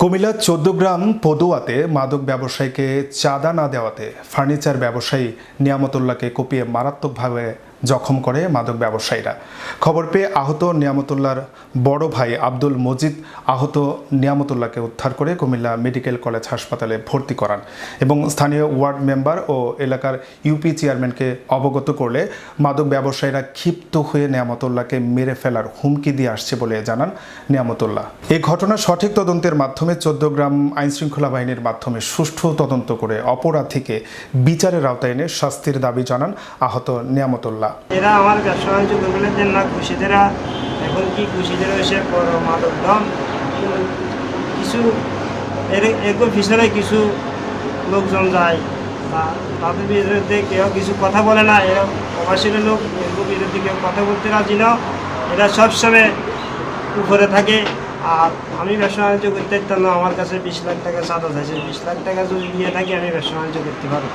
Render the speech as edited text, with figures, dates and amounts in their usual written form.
কুমিল্লার ১৪ গ্রাম পদুয়াতে মাদক ব্যবসায়ীকে চাঁদা না দেওয়াতে ফার্নিচার ব্যবসায়ী নিয়ামতুল্লাহকে কুপিয়ে মারাত্মকভাবে জখম করে মাদক ব্যবসায়ীরা। খবর পেয়ে আহত নিয়ামতুল্লাহর বড় ভাই আব্দুল মজিদ আহত নিয়ামতুল্লাহকে উদ্ধার করে কুমিল্লা মেডিকেল কলেজ হাসপাতালে ভর্তি করান এবং স্থানীয় ওয়ার্ড মেম্বার ও এলাকার ইউপি চেয়ারম্যানকে অবগত করলে মাদক ব্যবসায়ীরা ক্ষিপ্ত হয়ে নিয়ামতুল্লাহকে মেরে ফেলার হুমকি দিয়ে আসছে বলে জানান নিয়ামতুল্লাহ। এই ঘটনার সঠিক তদন্তের মাধ্যমে ১৪ গ্রাম আইনশৃঙ্খলা বাহিনীর মাধ্যমে সুষ্ঠু তদন্ত করে অপরাধীকে বিচারের আওতায় এনে শাস্তির দাবি জানান আহত নিয়ামতুল্লাহ। এরা আমার ব্যবসা বাণিজ্য করলে দেন না, খুশিদেরা এখন কি খুশিদের এসে বড় মাদক দাম কিছু এর পিছনে কিছু লোকজন যায় বা তাদের বিরুদ্ধে কেউ কিছু কথা বলে না। এরা প্রবাসী লোক এর বিরুদ্ধে কেউ কথা বলতে রাজি না। এরা সবসময় উপরে থাকে। আর আমি ব্যবসা বাণিজ্য করতে পারতাম না, আমার কাছে ২০ লাখ টাকা চাঁদা চাইছে। ২০ লাখ টাকা যদি দিয়ে থাকি আমি ব্যবসা বাণিজ্য করতে পারবো।